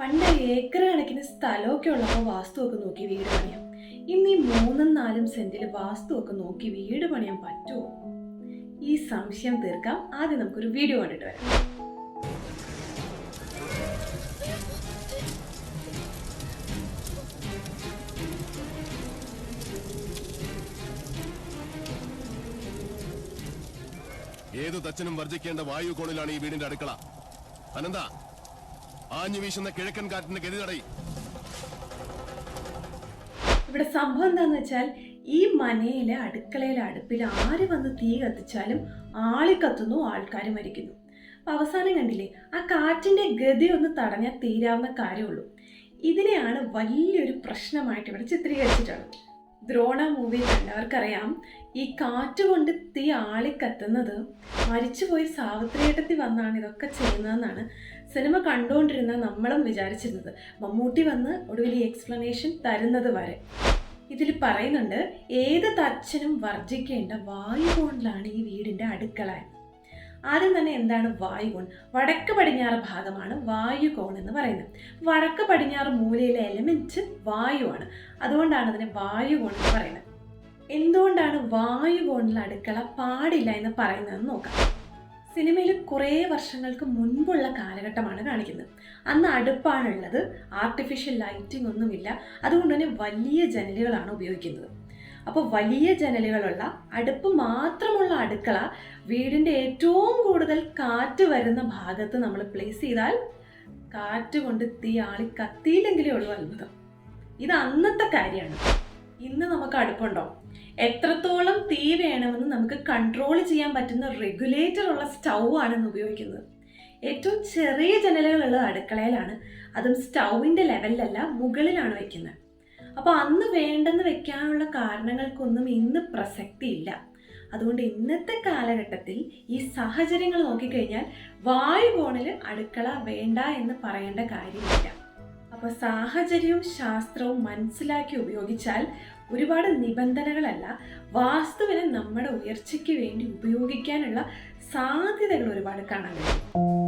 പണ്ട് ഏക്കർ കണക്കിന് സ്ഥലമൊക്കെ ഉള്ളപ്പോൾ വാസ്തുവൊക്കെ നോക്കി വീട് പണിയാം. ഇന്ന് ഈ 3-4 സെന്റിൽ വാസ്തുവൊക്കെ നോക്കി വീട് പണിയാൻ പറ്റുമോ? ഈ സംശയം തീർക്കാം. ആദ്യം നമുക്കൊരു വീഡിയോ കണ്ടിട്ട് വരാം. ഏതു തച്ചനും വർജിക്കേണ്ട വായു കോണിലാണ് ഈ വീടിന്റെ അടുക്കള. അനന്ത, ആഞ്ഞു വീശുന്ന കിഴക്കൻ കാറ്റിന്റെ ഗതി തടയും. ഇവിടെ സംഭവം എന്താന്ന് വെച്ചാൽ, ഈ മനയിലെ അടുക്കളയിലെ അടുപ്പിൽ ആര് വന്ന് തീ കത്തിച്ചാലും ആളിക്കത്തുന്നു, ആൾക്കാർ മരിക്കുന്നു. അപ്പൊ അവസാനം കണ്ടില്ലേ, ആ കാറ്റിന്റെ ഗതി ഒന്ന് തടഞ്ഞാൽ തീരാവുന്ന കാര്യമുള്ളൂ. ഇതിനെയാണ് വലിയൊരു പ്രശ്നമായിട്ട് ഇവിടെ ചിത്രീകരിച്ചിട്ടുള്ളത്. ദ്രോണ മൂവി കണ്ടവർക്കറിയാം, ഈ കാറ്റ് കൊണ്ട് തീ ആളിക്കത്തുന്നത് മരിച്ചുപോയി സാവിത്രിയേട്ടത്തി വന്നാണ് ഇതൊക്കെ ചെയ്യുന്നതെന്നാണ് സിനിമ കണ്ടുകൊണ്ടിരുന്ന നമ്മളും വിചാരിച്ചിരുന്നത്. മമ്മൂട്ടി വന്ന് ഒടുവിൽ ഈ എക്സ്പ്ലനേഷൻ തരുന്നത് വരെ. ഇതിൽ പറയുന്നുണ്ട്, ഏത് തച്ചനും വർജിക്കേണ്ട വായുകോണിലാണ് ഈ വീടിൻ്റെ അടുക്കള. ആദ്യം തന്നെ എന്താണ് വായുകോൺ? വടക്ക് പടിഞ്ഞാറ് ഭാഗമാണ് വായുകോൺ എന്ന് പറയുന്നത്. വടക്ക് പടിഞ്ഞാറ് മൂലയിലെ എലമെന്റ് വായുവാണ്. അതുകൊണ്ടാണ് അതിനെ വായുകോൺ എന്ന് പറയുന്നത്. എന്തുകൊണ്ടാണ് വായുകോണിൽ അടുക്കള പാടില്ല എന്ന് പറയുന്നതെന്ന് നോക്കാം. സിനിമയിൽ കുറേ വർഷങ്ങൾക്ക് മുൻപുള്ള കാലഘട്ടമാണ് കാണിക്കുന്നത്. അന്ന് അടുപ്പാണുള്ളത്, ആർട്ടിഫിഷ്യൽ ലൈറ്റിംഗ് ഒന്നുമില്ല. അതുകൊണ്ട് തന്നെ വലിയ ജനലുകളാണ് ഉപയോഗിക്കുന്നത്. അപ്പോൾ വലിയ ജനലുകളുള്ള അടുപ്പ് മാത്രമുള്ള അടുക്കള വീടിൻ്റെ ഏറ്റവും കൂടുതൽ കാറ്റ് വരുന്ന ഭാഗത്ത് നമ്മൾ പ്ലേസ് ചെയ്താൽ കാറ്റ് കൊണ്ട് തീ ആളി കത്തിയില്ലെങ്കിലേ ഉള്ളൂ അത്ഭുതം. ഇത് അന്നത്തെ കാര്യമാണ്. ഇന്ന് നമുക്ക് അടുപ്പുണ്ടോ? എത്രത്തോളം തീ വേണമെന്ന് നമുക്ക് കൺട്രോൾ ചെയ്യാൻ പറ്റുന്ന റെഗുലേറ്റർ ഉള്ള സ്റ്റൗ ആണ് ഇന്ന് ഉപയോഗിക്കുന്നത്. ഏറ്റവും ചെറിയ ജനലുകളുള്ള അടുക്കളയിലാണ്. അതും സ്റ്റൗവിൻ്റെ ലെവലിലല്ല, മുകളിലാണ് വെക്കുന്നത്. അപ്പോൾ അന്ന് വേണ്ടെന്ന് വെക്കാനുള്ള കാരണങ്ങൾക്കൊന്നും ഇന്ന് പ്രസക്തിയില്ല. അതുകൊണ്ട് ഇന്നത്തെ കാലഘട്ടത്തിൽ ഈ സാഹചര്യങ്ങൾ നോക്കിക്കഴിഞ്ഞാൽ വായുകോണിൽ അടുക്കള വേണ്ട എന്ന് പറയേണ്ട കാര്യമില്ല. അപ്പോൾ സാഹചര്യവും ശാസ്ത്രവും മനസ്സിലാക്കി ഉപയോഗിച്ചാൽ ഒരുപാട് നിബന്ധനകളല്ല, വാസ്തുവിനെ നമ്മുടെ ഉയർച്ചയ്ക്ക് വേണ്ടി ഉപയോഗിക്കാനുള്ള സാധ്യതകൾ ഒരുപാട് കാണാൻ കഴിയും.